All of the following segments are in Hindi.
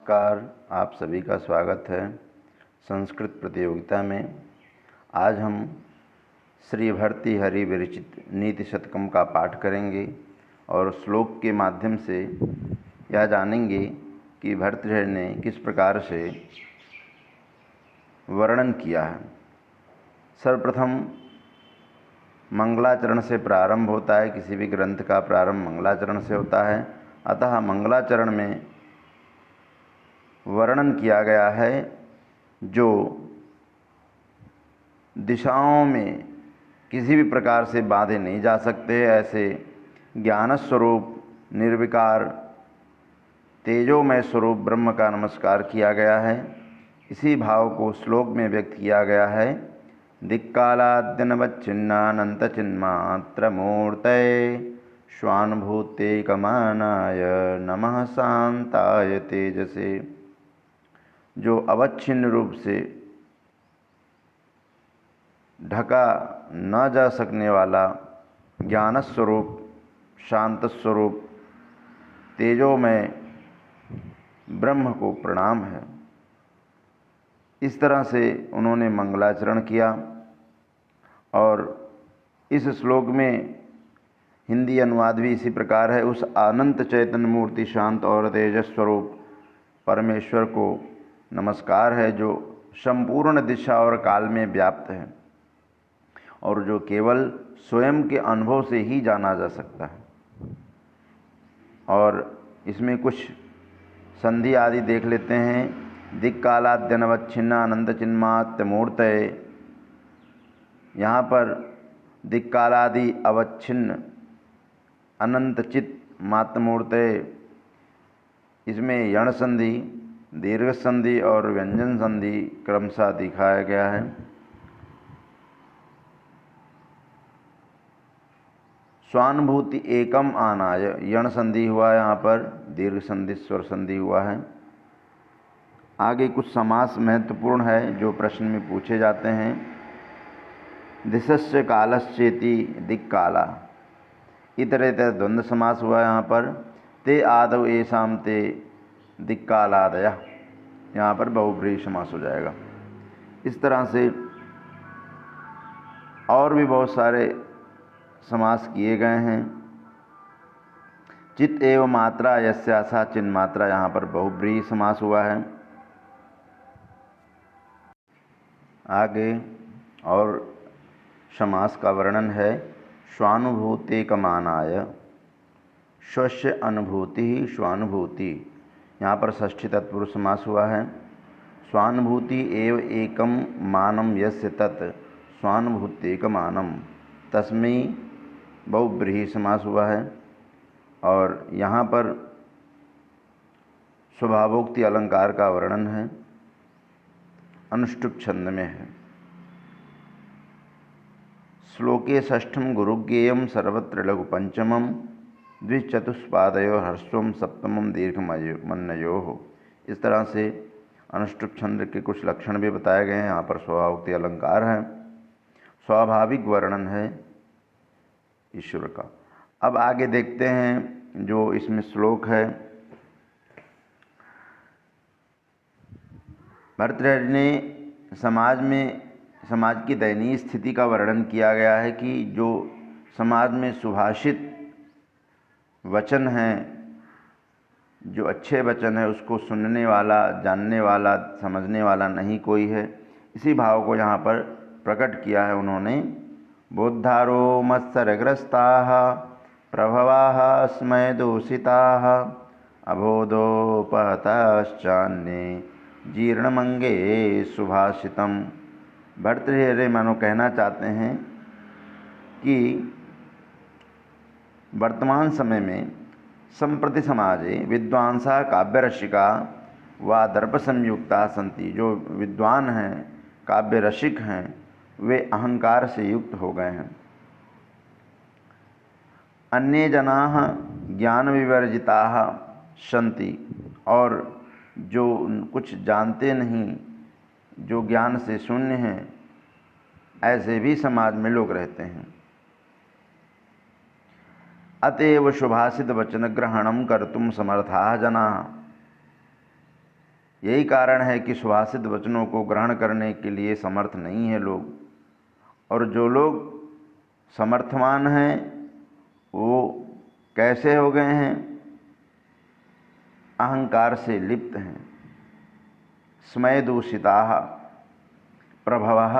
नमस्कार, आप सभी का स्वागत है संस्कृत प्रतियोगिता में। आज हम श्री भर्तृहरि विरचित नीति शतकम का पाठ करेंगे और श्लोक के माध्यम से यह जानेंगे कि भर्तृहरि ने किस प्रकार से वर्णन किया है। सर्वप्रथम मंगलाचरण से प्रारंभ होता है। किसी भी ग्रंथ का प्रारंभ मंगलाचरण से होता है, अतः मंगलाचरण में वर्णन किया गया है जो दिशाओं में किसी भी प्रकार से बांधे नहीं जा सकते, ऐसे ज्ञान स्वरूप निर्विकार तेजोमय स्वरूप ब्रह्म का नमस्कार किया गया है। इसी भाव को श्लोक में व्यक्त किया गया है। दिक्कालाद्यनवच्छिन्नानंत चिन्मात्र मूर्तये स्वानुभूतेकमानाय नमः शांताय तेजसे। जो अवच्छिन्न रूप से ढका न जा सकने वाला ज्ञान स्वरूप शांत स्वरूप तेजोमय ब्रह्म को प्रणाम है। इस तरह से उन्होंने मंगलाचरण किया और इस श्लोक में हिंदी अनुवाद भी इसी प्रकार है। उस अनंत चैतन्य मूर्ति शांत और तेजस स्वरूप परमेश्वर को नमस्कार है जो संपूर्ण दिशा और काल में व्याप्त है और जो केवल स्वयं के अनुभव से ही जाना जा सकता है। और इसमें कुछ संधि आदि देख लेते हैं। दिक्कालाद्यनवच्छिन्न अनंत चिन्मात्र मूर्तये, यहाँ पर दिक्कालादि अवच्छिन्न अनंत चित मात्र मूर्तये, इसमें यण संधि दीर्घ संधि और व्यंजन संधि क्रमशः दिखाया गया है। स्वानुभूति एकम आनाय, यण संधि हुआ यहाँ पर, दीर्घ संधि स्वर संधि हुआ है। आगे कुछ समास महत्वपूर्ण है जो प्रश्न में पूछे जाते हैं। दिशस्य कालश्चेति दिक्काला, इतरेतर द्वंद्व समास हुआ यहाँ पर। ते आदौ येषां ते दिक्कालादयः, यहाँ पर बहुब्रीहि समास हो जाएगा। इस तरह से और भी बहुत सारे समास किए गए हैं। चित एव मात्रा यस्यासा चिन्ह मात्रा, यहाँ पर बहुब्रीहि समास हुआ है। आगे और समास का वर्णन है। स्वानुभूतेकमानाय, स्वस्य अनुभूति ही स्वानुभूति, यहाँ पर षष्ठी तत्पुरुष समास हुआ है। स्वानुभूति एव एकम मानम यस्य तत् स्वानुभूतेकमानम, तस्मै बहुब्रीहि समास हुआ है। और यहाँ पर स्वभावोक्ति अलंकार का वर्णन है, अनुष्टुप छंद में है। श्लोके षष्ठम गुरुज्ञेयम सर्वत्र लघु पंचमम द्विचतुष्पादयो ह्रस्वम सप्तमम दीर्घमन्नयोः। इस तरह से अनुष्टुप छंद के कुछ लक्षण भी बताए गए हैं। यहाँ पर स्वभावोक्ति अलंकार है, स्वाभाविक वर्णन है ईश्वर का। अब आगे देखते हैं जो इसमें श्लोक है। भर्तृहरि ने समाज की दयनीय स्थिति का वर्णन किया गया है कि जो समाज में सुभाषित वचन हैं, जो अच्छे वचन है, उसको सुनने वाला, जानने वाला, समझने वाला नहीं कोई है। इसी भाव को यहाँ पर प्रकट किया है उन्होंने। बोद्धारो मत्सरग्रस्ताः प्रभवाः स्मय दूषिताः अबोधोपहताश्चान्ये जीर्णमंगे सुभाषितम। भर्तृहरि मानो कहना चाहते हैं कि वर्तमान समय में संप्रति समाजे विद्वांसा काव्यरसिका व दर्प संयुक्ता सन्ति, जो विद्वान हैं, काव्य रसिक हैं, वे अहंकार से युक्त हो गए हैं। अन्ये जनाः ज्ञान विवर्जिताः सन्ति, और जो कुछ जानते नहीं, जो ज्ञान से शून्य हैं, ऐसे भी समाज में लोग रहते हैं। अतएव शुभाषित वचन ग्रहणम कर्तुम समर्थाः जनाः, यही कारण है कि सुभाषित वचनों को ग्रहण करने के लिए समर्थ नहीं है लोग, और जो लोग समर्थवान हैं वो कैसे हो गए हैं? अहंकार से लिप्त हैं। स्मय दूषिताः प्रभवः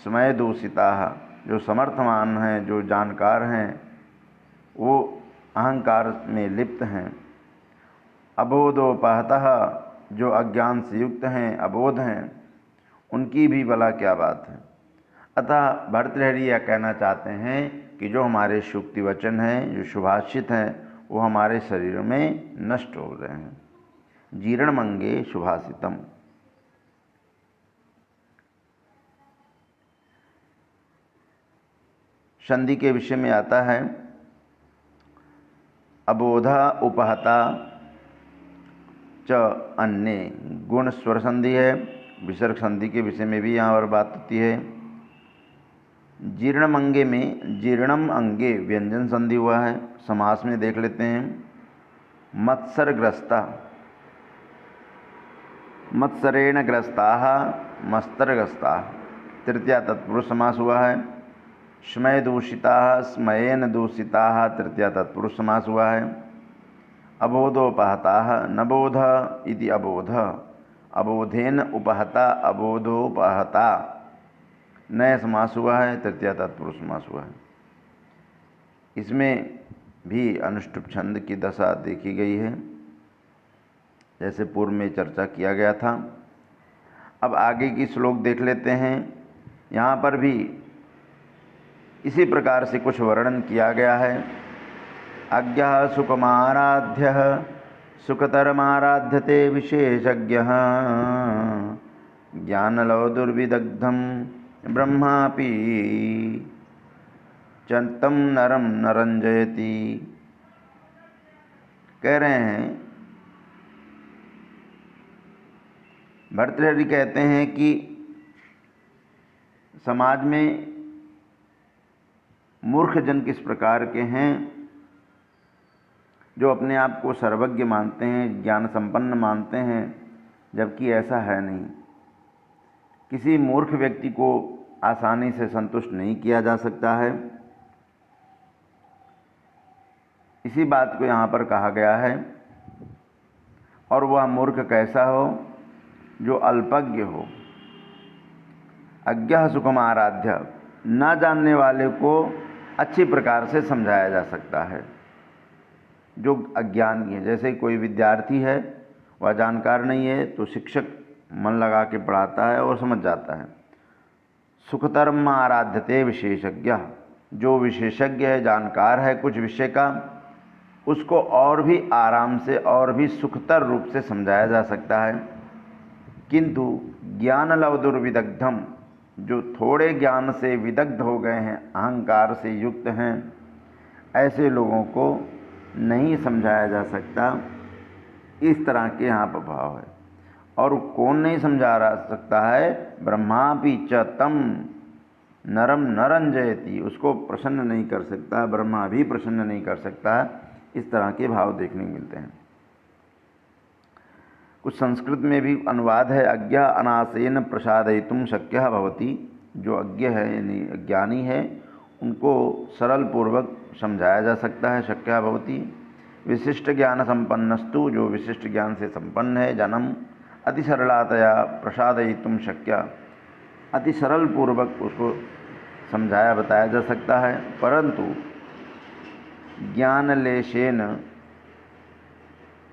स्मय दूषिताः। जो समर्थवान हैं, जो जानकार हैं, वो अहंकार में लिप्त हैं। अबोधोपहतः जो अज्ञान से युक्त हैं, अबोध हैं, उनकी भी भला क्या बात है। अतः भर्तृहरि यह कहना चाहते हैं कि जो हमारे शुक्ति वचन हैं, जो सुभाषित हैं, वो हमारे शरीर में नष्ट हो रहे हैं। जीर्णमंगे सुभाषितम। संधि के विषय में आता है अबोधा उपहता च अन्य। गुण स्वर संधि है। विसर्ग संधि के विषय में भी यहाँ पर बात होती है। जीर्णमंगे में जीर्णम अंगे व्यंजन संधि हुआ है। समास में देख लेते हैं। मत्सरग्रस्ता, मत्सरेण ग्रस्ताः मस्तरग्रस्ताः। तृतीया तत्पुरुष समास हुआ है। स्मय दूषिताः स्मयेन दूषिताः। तृतीया तत्पुरुष समास हुआ है। अबोधोपहताः नबोध इति अबोध। अबोधेन उपहता अबोधोपहता। नया समास हुआ है। तृतीया तत्पुरुष समास हुआ है। इसमें भी अनुष्टुप छंद की दशा देखी गई है, जैसे पूर्व में चर्चा किया गया था। अब आगे की श्लोक देख लेते हैं। यहाँ पर भी इसी प्रकार से कुछ वर्णन किया गया है। अज्ञः सुखमाराध्यः सुखतरमाराध्यते विशेषज्ञः ज्ञानलव दुर्विदग्धं ब्रह्मापि चंतम नरम नरंजयति। कह रहे हैं, भर्तृहरि कहते हैं कि समाज में मूर्ख जन किस प्रकार के हैं, जो अपने आप को सर्वज्ञ मानते हैं, ज्ञान संपन्न मानते हैं, जबकि ऐसा है नहीं। किसी मूर्ख व्यक्ति को आसानी से संतुष्ट नहीं किया जा सकता है। इसी बात को यहाँ पर कहा गया है। और वह मूर्ख कैसा हो? जो अल्पज्ञ हो। अज्ञः सुखम आराध्य, न जानने वाले को अच्छी प्रकार से समझाया जा सकता है। जो अज्ञानी है, जैसे कोई विद्यार्थी है, वह जानकार नहीं है, तो शिक्षक मन लगा के पढ़ाता है और समझ जाता है। सुखतरम आराध्यते विशेषज्ञ। जो विशेषज्ञ है, जानकार है कुछ विषय का, उसको और भी आराम से और भी सुखतर रूप से समझाया जा सकता है। किंतु ज्ञान लव दुर्विदग्धम, जो थोड़े ज्ञान से विदग्ध हो गए हैं, अहंकार से युक्त हैं, ऐसे लोगों को नहीं समझाया जा सकता। इस तरह के यहाँ पर भाव है। और कौन नहीं समझा सकता है? ब्रह्मापि च तम नरम नरंजयति। उसको प्रसन्न नहीं कर सकता, ब्रह्मा भी प्रसन्न नहीं कर सकता। इस तरह के भाव देखने मिलते हैं। कुछ संस्कृत में भी अनुवाद है। अज्ञ अनासेन प्रसादयितुं शक्यः भवति। जो अज्ञ है यानी अज्ञानी है, उनको सरल पूर्वक समझाया जा सकता है। शक्यः भवति। विशिष्ट ज्ञान संपन्नस्तु, जो विशिष्ट ज्ञान से संपन्न है, जन्म अति सरलतया प्रसादयितुं शक्य। अति सरल पूर्वक उसको समझाया बताया जा सकता है। परंतु ज्ञानलेशेन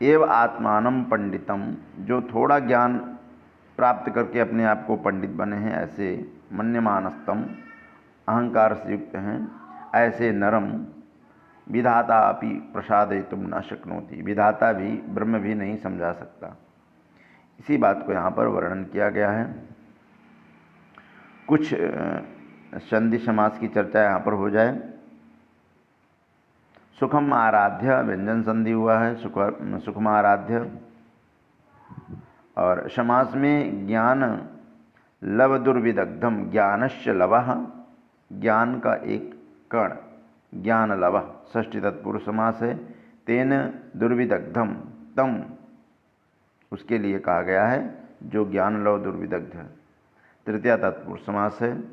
एव आत्मानं पंडितम, जो थोड़ा ज्ञान प्राप्त करके अपने आप को पंडित बने हैं, ऐसे मन्यमानस्तम, अहंकार से युक्त हैं, ऐसे नरम विधाता अपि प्रसादयितुं न शक्नोति। विधाता भी, ब्रह्म भी नहीं समझा सकता। इसी बात को यहाँ पर वर्णन किया गया है। कुछ संधि समास की चर्चा यहाँ पर हो जाए। सुखम आराध्य व्यंजन संधि हुआ है। सुखम आराध्य। और समास में ज्ञान लव दुर्विदग्धम, ज्ञानस्य लवः, ज्ञान का एक कण, ज्ञान लवः, षष्ठी तत्पुरुष समास है। तेन दुर्विदग्धम, तम उसके लिए कहा गया है जो ज्ञान लव दुर्विदग्ध है। तृतीया तत्पुरुष समास है।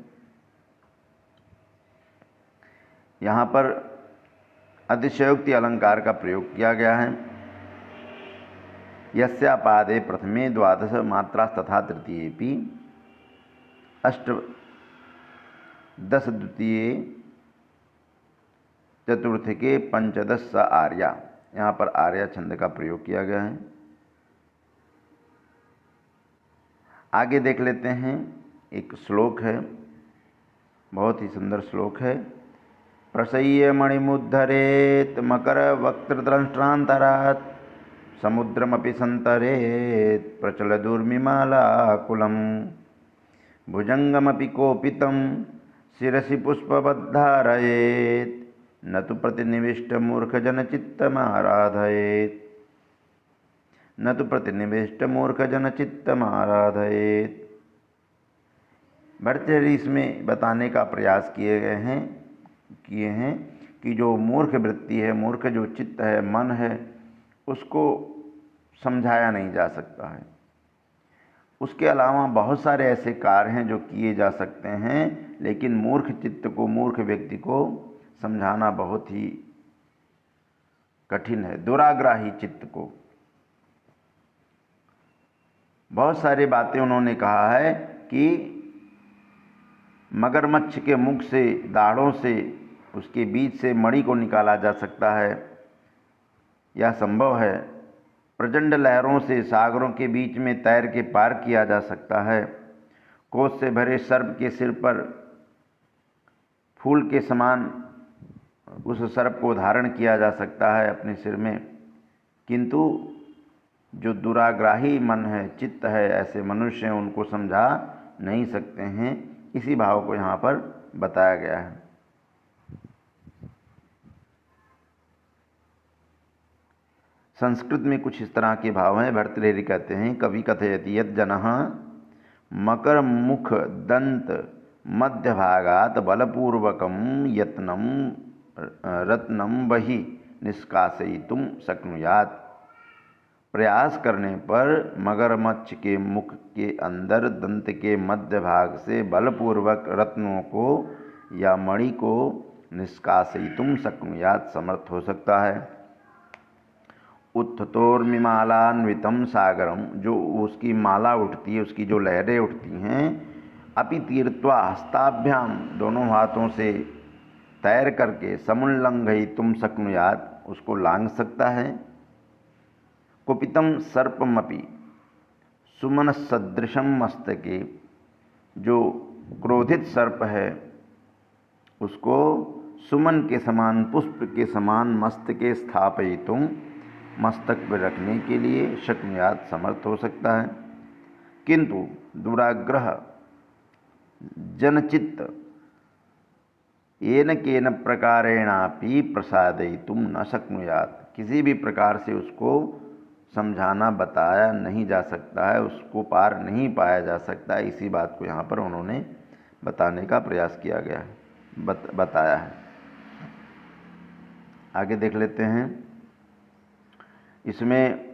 यहाँ पर अतिशयोक्ति अलंकार का प्रयोग किया गया है। यस्यापादे प्रथमे द्वादश मात्रा तथा तृतीयेपि अष्ट दश द्वितीय चतुर्थ के पंचदश स आर्या। यहाँ पर आर्या छंद का प्रयोग किया गया है। आगे देख लेते हैं, एक श्लोक है, बहुत ही सुंदर श्लोक है। प्रसह्य मणिमुद्धरेत मकर वक्त्रदंष्ट्रांतरात् समुद्रमपि संतरेत प्रचलदुर्मिमालाकुलं भुजंगमपि कोपितं शिरसि पुष्पवद्धारयेत् न तु प्रतिनिविष्टमूर्खजनचित्तमाराधयेत् न तो प्रतिनिविष्टमूर्खजनचित्तमाराधयेत्। भर्तृहरि इसमें बताने का प्रयास किए हैं कि जो मूर्ख वृत्ति है, मूर्ख जो चित्त है, मन है, उसको समझाया नहीं जा सकता है। उसके अलावा बहुत सारे ऐसे कार्य हैं जो किए जा सकते हैं, लेकिन मूर्ख चित्त को, मूर्ख व्यक्ति को समझाना बहुत ही कठिन है। दुराग्राही चित्त को बहुत सारी बातें उन्होंने कहा है कि मगरमच्छ के मुख से, दाढ़ों से, उसके बीच से मणि को निकाला जा सकता है, यह संभव है। प्रचंड लहरों से सागरों के बीच में तैर के पार किया जा सकता है। कोस से भरे सर्प के सिर पर फूल के समान उस सर्प को धारण किया जा सकता है अपने सिर में, किंतु जो दुराग्राही मन है, चित्त है, ऐसे मनुष्य हैं, उनको समझा नहीं सकते हैं। इसी भाव को यहाँ पर बताया गया है। संस्कृत में कुछ इस तरह के भाव हैं। भर्तृहरि कहते हैं, कवि कथयति यत् जनः मकर मुख दंत मध्यभागात् बलपूर्वकं यत्नं रत्नं बहि निष्कासयितुं शक्नुयात्। प्रयास करने पर मगरमच्छ के मुख के अंदर दंत के मध्य भाग से बलपूर्वक रत्नों को या मणि को निष्कासयितुं शक्नुयात्, समर्थ हो सकता है। उत्थतोर्मिमालान्वितं सागरम, जो उसकी माला उठती है, उसकी जो लहरें उठती हैं, अपि तीर्त्वा हस्ताभ्याम, दोनों हाथों से तैर करके, समुल्लंघयितुं शक्नुयात्, उसको लांघ सकता है। कुपितं सर्पमपि सुमन सदृशम मस्तके, जो क्रोधित सर्प है उसको सुमन के समान, पुष्प के समान मस्तके स्थापयितुं, मस्तक पर रखने के लिए शक्नुयात्, समर्थ हो सकता है। किंतु दुराग्रह जनचित्त येन केन प्रकारेणापि प्रसादयितुं न शक्नुयात्, किसी भी प्रकार से उसको समझाना, बताया नहीं जा सकता है, उसको पार नहीं पाया जा सकता है। इसी बात को यहाँ पर उन्होंने बताने का प्रयास किया गया है, बताया है। आगे देख लेते हैं। इसमें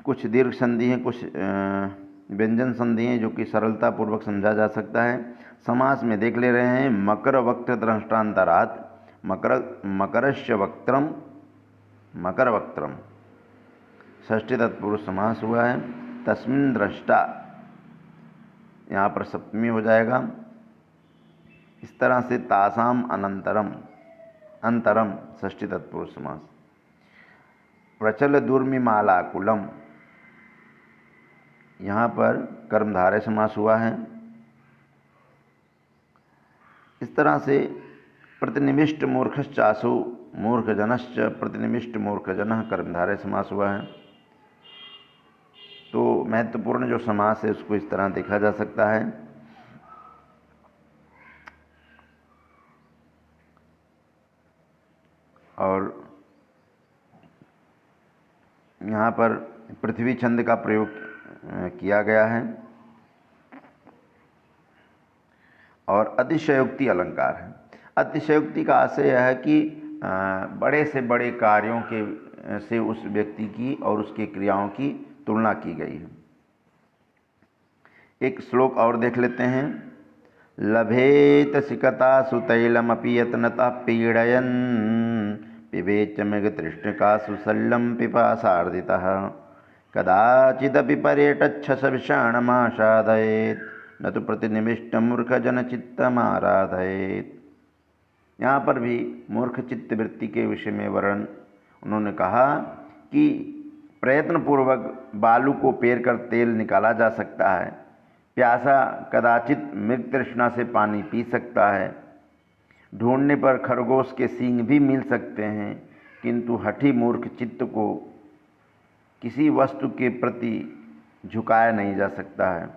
कुछ दीर्घ संधि हैं, कुछ व्यंजन संधि हैं जो कि सरलता पूर्वक समझा जा सकता है। समास में देख ले रहे हैं। मकर वक्त्र दृष्टांतरात्, मकरस्य वक्त्रम, मकर वक्त्रम षष्ठी तत्पुरुष समास हुआ है। तस्मिन् दृष्टा, यहाँ पर सप्तमी हो जाएगा। इस तरह से तासाम अनंतरम, अंतरम षष्ठी तत्पुरुष समास। प्रचल दुर्मिमालाकुलम, यहाँ पर कर्मधारय समास हुआ है। इस तरह से प्रतिनिविष्ट मूर्खश्चासु मूर्खजनश्च प्रतिनिविष्ट मूर्खजनः कर्मधारय समास हुआ है। तो महत्वपूर्ण जो समास है उसको इस तरह देखा जा सकता है। और यहाँ पर पृथ्वी छंद का प्रयोग किया गया है और अतिशयोक्ति अलंकार है। अतिशयोक्ति का आशय यह है कि बड़े से बड़े कार्यों के से उस व्यक्ति की और उसके क्रियाओं की तुलना की गई है। एक श्लोक और देख लेते हैं। लभेत सिकतासु तैलमपि यत्नतः पीडयन् पिबेच मृगतृष्णिकासु सल्लं पिपासार्दितः कदाचिदपि पर्यटच्छस विषाणमासादयेत् न तु प्रतिनिविष्टं मूर्खजनचित्तमाराधयेत्। यहाँ पर भी मूर्ख चित्त वृत्ति के विषय में वर्णन उन्होंने कहा कि प्रयत्नपूर्वक बालू को पेर कर तेल निकाला जा सकता है, प्यासा कदाचित मृग तृष्णा से पानी पी सकता है, ढूंढने पर खरगोश के सींग भी मिल सकते हैं, किंतु हठी मूर्ख चित्त को किसी वस्तु के प्रति झुकाया नहीं जा सकता है,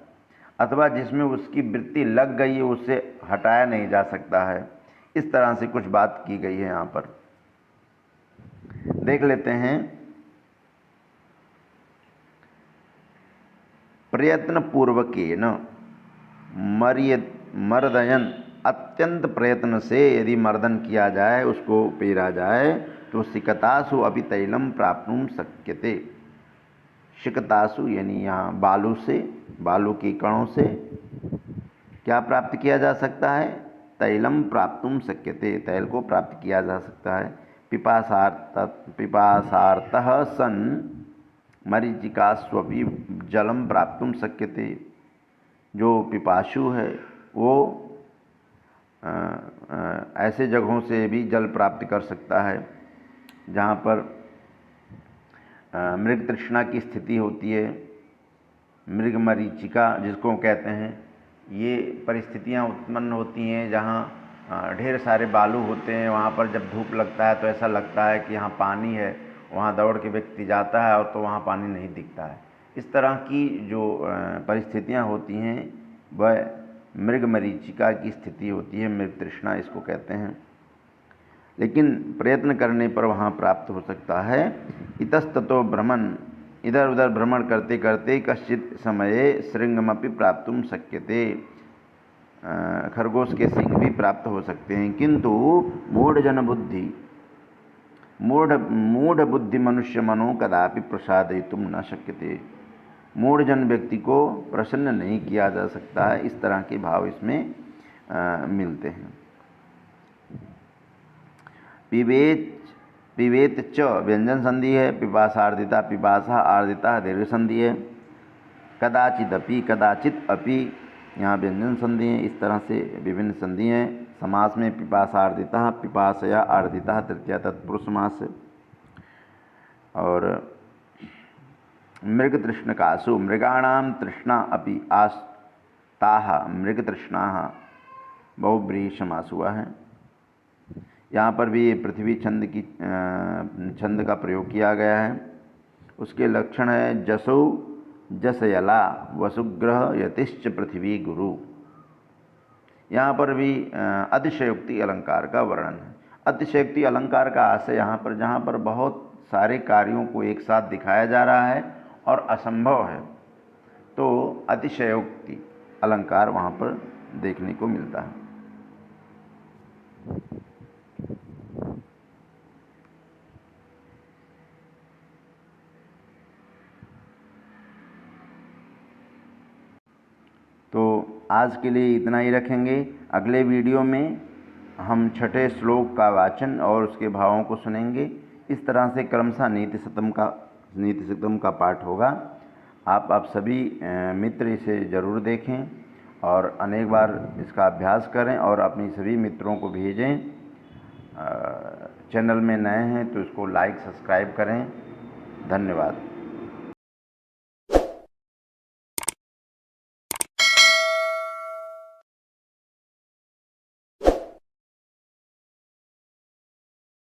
अथवा जिसमें उसकी वृत्ति लग गई है उससे हटाया नहीं जा सकता है। इस तरह से कुछ बात की गई है। यहाँ पर देख लेते हैं। प्रयत्न पूर्वकेन मर्दयन, अत्यंत प्रयत्न से यदि मर्दन किया जाए, उसको पेरा जाए, तो सिकतासु अपि तैलम प्राप्तुम शक्यते। शिकतासु यानी यहाँ बालू से, बालू के कणों से क्या प्राप्त किया जा सकता है? तैलम प्राप्तुम शक्यते, तैल को प्राप्त किया जा सकता है। पिपासार्तः सन मरीचिकास्वपि जलम प्राप्तुम शक्यते। जो पिपासु है वो ऐसे जगहों से भी जल प्राप्त कर सकता है जहाँ पर मृग तृष्णा की स्थिति होती है। मृग मरीचिका जिसको कहते हैं, ये परिस्थितियाँ उत्पन्न होती हैं जहाँ ढेर सारे बालू होते हैं। वहाँ पर जब धूप लगता है तो ऐसा लगता है कि यहाँ पानी है, वहाँ दौड़ के व्यक्ति जाता है और तो वहाँ पानी नहीं दिखता है। इस तरह की जो परिस्थितियाँ होती हैं वह मृग मरीचिका की स्थिति होती है, मृग तृष्णा इसको कहते हैं। लेकिन प्रयत्न करने पर वहाँ प्राप्त हो सकता है। इतस्ततो भ्रमण, इधर उधर भ्रमण करते करते कश्चित समये श्रृंगमपि प्राप्तुम शक्यते, खरगोश के सींग भी प्राप्त हो सकते हैं। किंतु मूढ़ बुद्धि मनुष्य मनो कदापि प्रसादयितुम न शक्यते। मूढ़जन व्यक्ति को प्रसन्न नहीं किया जा सकता है। इस तरह के भाव इसमें मिलते हैं। पिबेत च व्यंजन संधि है, पिपासार्दिता पिपासा आर्दिता दीर्घ संधि है। कदाचिदपि कदाचित अपि यहाँ व्यंजन संधि है। इस तरह से विभिन्न संधि हैं। समास में पिपासार्दिता पिपासया आर्दिता तृतीया तत्पुरुष समास। और मृग तृष्णकासु मृगाणाम तृष्णा अपि आस्ताः मृग तृष्णाः बहुब्रीहि समास हुआ है। यहाँ पर भी पृथ्वी छंद का प्रयोग किया गया है। उसके लक्षण है जसौ जसयला वसुग्रह यतिश्च पृथ्वी गुरु। यहाँ पर भी अतिशयोक्ति अलंकार का वर्णन है। अतिशयोक्ति अलंकार का आशय यहाँ पर जहाँ पर बहुत सारे कार्यों को एक साथ दिखाया जा रहा है और असंभव है, तो अतिशयोक्ति अलंकार वहाँ पर देखने को मिलता है। तो आज के लिए इतना ही रखेंगे। अगले वीडियो में हम छठे श्लोक का वाचन और उसके भावों को सुनेंगे। इस तरह से क्रमशः नीति शतम का पाठ होगा। आप सभी मित्र इसे ज़रूर देखें और अनेक बार इसका अभ्यास करें और अपनी सभी मित्रों को भेजें। चैनल में नए हैं तो इसको लाइक सब्सक्राइब करें। धन्यवाद।